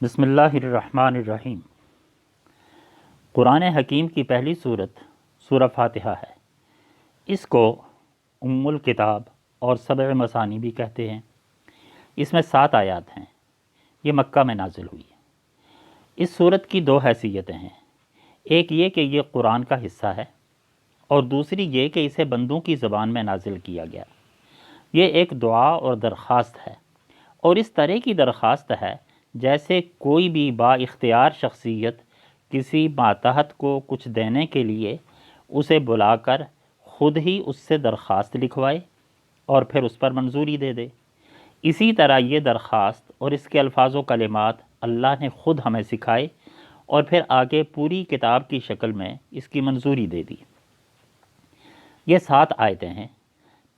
بسم اللہ الرحمن الرحیم۔ قرآن حکیم کی پہلی سورہ فاتحہ ہے۔ اس کو ام الکتاب اور سبع مثانی بھی کہتے ہیں۔ اس میں 7 آیات ہیں۔ یہ مکہ میں نازل ہوئی ہے۔ اس سورت کی 2 حیثیتیں ہیں، ایک یہ کہ یہ قرآن کا حصہ ہے، اور دوسری یہ کہ اسے بندوں کی زبان میں نازل کیا گیا۔ یہ ایک دعا اور درخواست ہے، اور اس طرح کی درخواست ہے جیسے کوئی بھی با اختیار شخصیت کسی ماتحت کو کچھ دینے کے لیے اسے بلا کر خود ہی اس سے درخواست لکھوائے اور پھر اس پر منظوری دے دے۔ اسی طرح یہ درخواست اور اس کے الفاظ و کلمات اللہ نے خود ہمیں سکھائے اور پھر آگے پوری کتاب کی شکل میں اس کی منظوری دے دی۔ یہ 7 آیتیں ہیں۔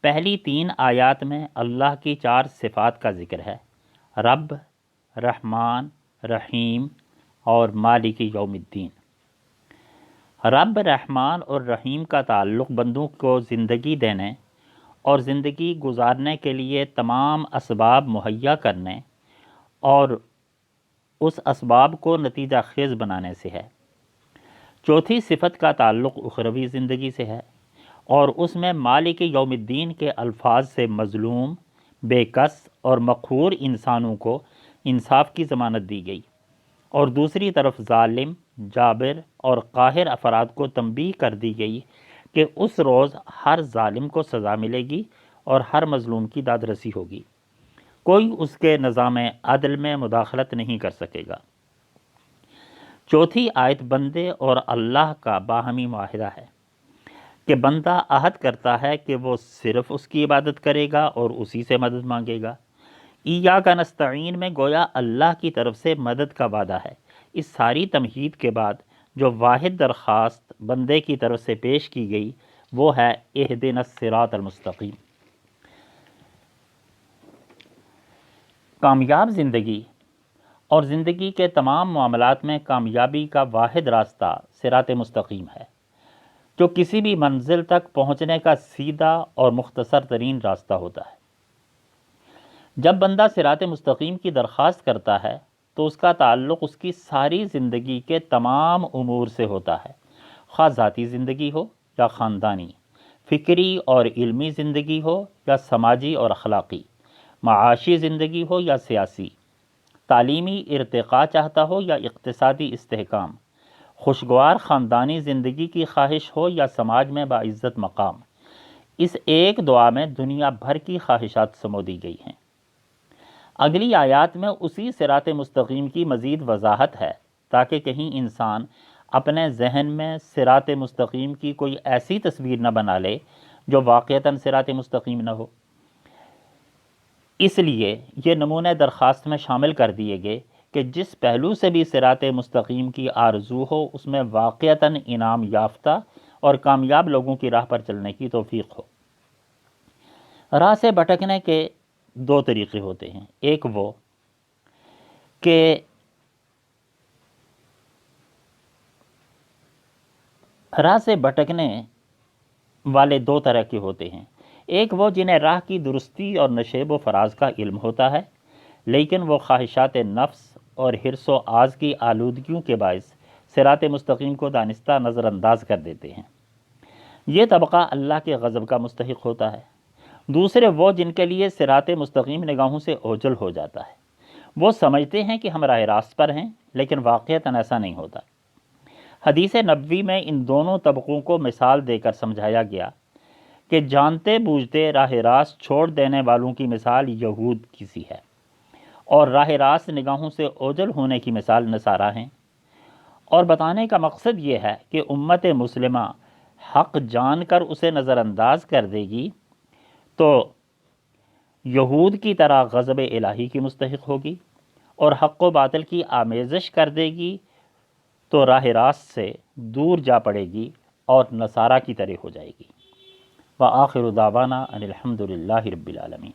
پہلی 3 آیات میں اللہ کی 4 صفات کا ذکر ہے: رب، رحمان، رحیم اور مالک یوم الدین۔ رب، رحمان اور رحیم کا تعلق بندوں کو زندگی دینے اور زندگی گزارنے کے لیے تمام اسباب مہیا کرنے اور اس اسباب کو نتیجہ خیز بنانے سے ہے۔ چوتھی صفت کا تعلق اخروی زندگی سے ہے، اور اس میں مالک یوم الدین کے الفاظ سے مظلوم، بے کس اور مقہور انسانوں کو انصاف کی ضمانت دی گئی، اور دوسری طرف ظالم، جابر اور قاہر افراد کو تنبیہ کر دی گئی کہ اس روز ہر ظالم کو سزا ملے گی اور ہر مظلوم کی داد رسی ہوگی۔ کوئی اس کے نظام عدل میں مداخلت نہیں کر سکے گا۔ چوتھی آیت بندے اور اللہ کا باہمی معاہدہ ہے کہ بندہ عہد کرتا ہے کہ وہ صرف اس کی عبادت کرے گا اور اسی سے مدد مانگے گا۔ ایاک نستعین میں گویا اللہ کی طرف سے مدد کا وعدہ ہے۔ اس ساری تمہید کے بعد جو واحد درخواست بندے کی طرف سے پیش کی گئی وہ ہے اہدنا الصراط المستقیم۔ کامیاب زندگی اور زندگی کے تمام معاملات میں کامیابی کا واحد راستہ صراط مستقیم ہے، جو کسی بھی منزل تک پہنچنے کا سیدھا اور مختصر ترین راستہ ہوتا ہے۔ جب بندہ صراط مستقیم کی درخواست کرتا ہے تو اس کا تعلق اس کی ساری زندگی کے تمام امور سے ہوتا ہے، خواہ ذاتی زندگی ہو یا خاندانی، فکری اور علمی زندگی ہو یا سماجی اور اخلاقی، معاشی زندگی ہو یا سیاسی، تعلیمی ارتقاء چاہتا ہو یا اقتصادی استحکام، خوشگوار خاندانی زندگی کی خواہش ہو یا سماج میں باعزت مقام۔ اس ایک دعا میں دنیا بھر کی خواہشات سمو دی گئی ہیں۔ اگلی آیات میں اسی صراط مستقیم کی مزید وضاحت ہے تاکہ کہیں انسان اپنے ذہن میں صراط مستقیم کی کوئی ایسی تصویر نہ بنا لے جو واقعتاً صراط مستقیم نہ ہو۔ اس لیے یہ نمونے درخواست میں شامل کر دیے گئے کہ جس پہلو سے بھی صراط مستقیم کی آرزو ہو اس میں واقعتاً انعام یافتہ اور کامیاب لوگوں کی راہ پر چلنے کی توفیق ہو۔ راہ سے بھٹکنے کے 2 طریقے ہوتے ہیں۔ ایک وہ کہ راہ سے بھٹکنے والے 2 طرح کے ہوتے ہیں۔ ایک وہ جنہیں راہ کی درستی اور نشیب و فراز کا علم ہوتا ہے، لیکن وہ خواہشات نفس اور حرص و آز کی آلودگیوں کے باعث صراط مستقیم کو دانستہ نظر انداز کر دیتے ہیں۔ یہ طبقہ اللہ کے غضب کا مستحق ہوتا ہے۔ دوسرے وہ جن کے لیے صراط مستقیم نگاہوں سے اوجھل ہو جاتا ہے۔ وہ سمجھتے ہیں کہ ہم راہ راست پر ہیں، لیکن واقعتاً ایسا نہیں ہوتا۔ حدیث نبوی میں ان دونوں طبقوں کو مثال دے کر سمجھایا گیا کہ جانتے بوجھتے راہ راست چھوڑ دینے والوں کی مثال یہود کی سی ہے، اور راہ راست نگاہوں سے اوجھل ہونے کی مثال نصارہ ہیں۔ اور بتانے کا مقصد یہ ہے کہ امت مسلمہ حق جان کر اسے نظر انداز کر دے گی تو یہود کی طرح غضب الہی کی مستحق ہوگی، اور حق و باطل کی آمیزش کر دے گی تو راہ راست سے دور جا پڑے گی اور نصارہ کی طرح ہو جائے گی۔ وآخر دعوانا ان الحمد للہ رب العالمین۔